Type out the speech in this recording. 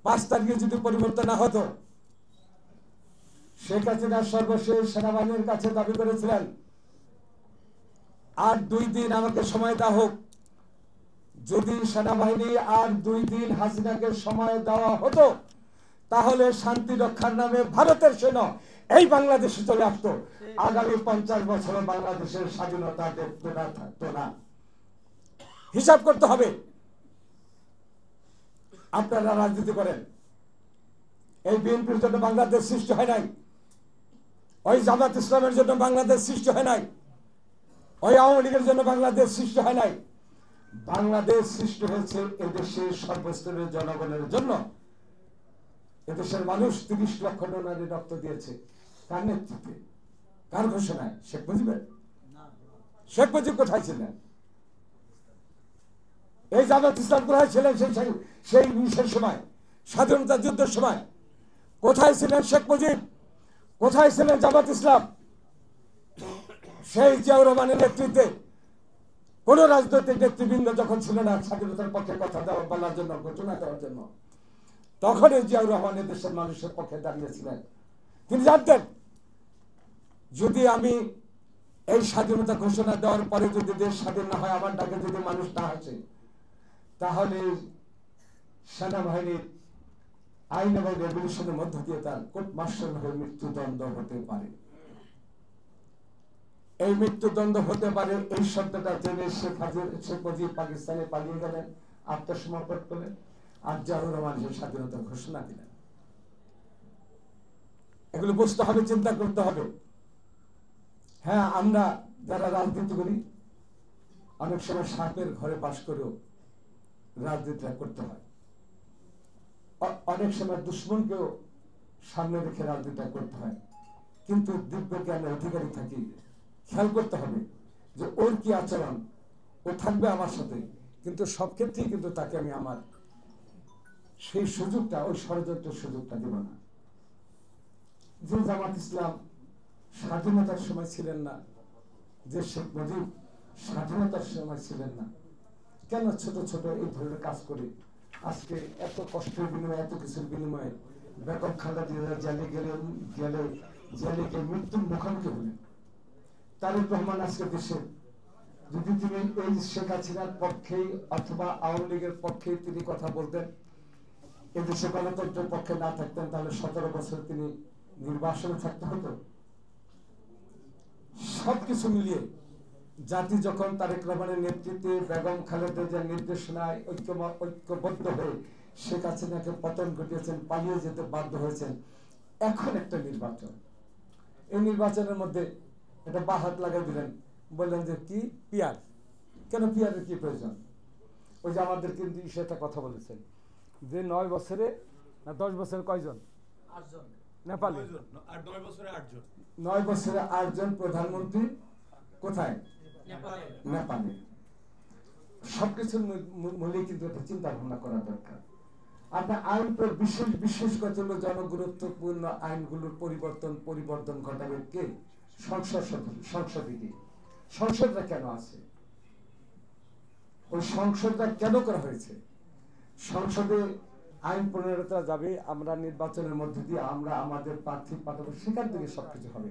5 তারিখে যদি পরিবর্তন না হতো, শেখ হাসিনা সর্বশেষ সেনাবাহিনীর কাছে দাবি করেছিলেন আর 2 দিন আমাকে সময় দেওয়া হোক। যদি সেনাবাহিনী আর 2 দিন হাসিনাকে সময় দেওয়া হতো, তাহলে শান্তি রক্ষার নামে ভারতের সেনা এই বাংলাদেশে চলে আসতো। আগামী 50 বছরে বাংলাদেশের স্বাধীনতা দেখতো না, থাকতো না। হিসাব করতে হবে। আপনারা রাজনীতি করেন, এই বিএনপির জন্য বাংলাদেশ সৃষ্টি হয় নাই, ওই জামাত ইসলামের জন্য বাংলাদেশ সৃষ্টি হয় নাই, ওই আওয়ামী লীগের জন্য বাংলাদেশ সৃষ্টি হয় নাই। বাংলাদেশ সৃষ্টি হয়েছে এদেশের সর্বস্তরের জনগণের জন্য। এদেশের মানুষ 30 লক্ষ ডলারে রক্ত দিয়েছে। কার নেতৃত্বে, কার ঘোষণায়? শেখ মুজিবের? শেখ মুজিব কোথায় ছিলেন? এই জামাত ইসলাম কোথায় ছিলেন সেই বিশেষ সময়, স্বাধীনতা যুদ্ধের সময়? কোথায় ছিলেন শেখ মুজিব? কোথায় ছিলেন জামাত ইসলাম? সেই জিয়াউর রহমানের নেতৃত্বে কোন রাজনৈতিক নেতৃবৃন্দ যখন ছিল না স্বাধীনতার পক্ষে কথা বলার জন্য, ঘোষণা দেওয়ার জন্য, তখন জিয়াউর রহমান দেশের মানুষের পক্ষে দাঁড়িয়েছিলেন। তিনি জানতেন যদি আমি এই স্বাধীনতা ঘোষণা দেওয়ার পরে যদি দেশ স্বাধীন না হয়, আমার ডাকে যদি মানুষ না আসে, তাহলে সেনাবাহিনীর আইন এবং রেভলিউশনের মধ্য দিয়ে তার কোর্ট মার্শাল হয়ে মৃত্যুদণ্ড হতে পারে। এই মৃত্যুদণ্ড হতে পারে এই শব্দটা জেনে শেখ মুজিব পাকিস্তানে পালিয়ে গেলেন, আত্মসমর্পণ করলেন, আর জিয়াউর রহমান স্বাধীনতার ঘোষণা দিলেন। এগুলো বুঝতে হবে, চিন্তা করতে হবে। হ্যাঁ, আমরা যারা রাজনীতি করি অনেক সময় সাপের ঘরে বাস করেও রাজনীতিটা করতে হয়। অনেক সময় দুশ্মনকেও সামনে রেখে রাজনীতিটা করতে হয়। কিন্তু দিব্য জ্ঞানের অধিকারী থাকি, খেয়াল করতে হবে যে ওর কি আচরণ, ও থাকবে আমার সাথে, কিন্তু সব ক্ষেত্রেই কিন্তু তাকে আমি আমার সেই সুযোগটা, ওই ষড়যন্ত্রের সুযোগটা দেব না। যে জামাত ইসলাম স্বাধীনতার সময় ছিলেন না, যে শেখ মুজিব স্বাধীনতার সময় ছিলেন না, কেন ছোট ছোট এই ধরনের কাজ করে আজকে এত কষ্টের বিনিময়ে, এত কিছুর বিনিময়ে বেগম খালেদা জিয়া জেলে মৃত্যুর মুখোমুখি হলেন। তারেক রহমান আজকে দেশে যদি তিনি এই শেখ হাসিনার পক্ষেই অথবা আওয়ামী লীগের পক্ষে তিনি কথা বলতেন, এদেশে গণতন্ত্রের পক্ষে না থাকতেন, তাহলে 17 বছর তিনি নির্বাসনে থাকতে হতো। সবকিছু মিলিয়ে জাতি যখন তারেক রহমানের নেতৃত্বে বেগম খালেদা জিয়ার নির্দেশনায় ঐক্যবদ্ধ হয়ে শেখ হাসিনাকে পতন ঘটিয়েছেন, পালিয়ে যেতে বাধ্য হয়েছেন, এখন একটা নির্বাচন, এই নির্বাচনের মধ্যে এটা বা হাত লাগাই দিলেন, বললেন যে কি পিয়ার, কেন পিয়ারের কি প্রয়োজন? ওই যে আমাদের কিন্তু সেটা কথা বলেছেন যে 9 বছরে না 10 বছরে কয়জন নেপালি, 9 বছরে 8 জন প্রধানমন্ত্রী কোথায়? নেপালে। সবকিছুর মূলে কিন্তু একটা চিন্তা ভাবনা করা দরকার। আপনার আইন বিশেষ কথা হলো জনগুরুত্বপূর্ণ আইনগুলোর পরিবর্তন ঘটাবে কে? সংসদে কি? সংসদটা কেন আছে? ওই সংসদটা কেন করা হয়েছে? সংসদে আইন প্রণয়নতা যাবে, আমরা নির্বাচনের মধ্যে দিয়ে আমরা আমাদের প্রার্থী পাঠাবো, সেখান থেকে সবকিছু হবে।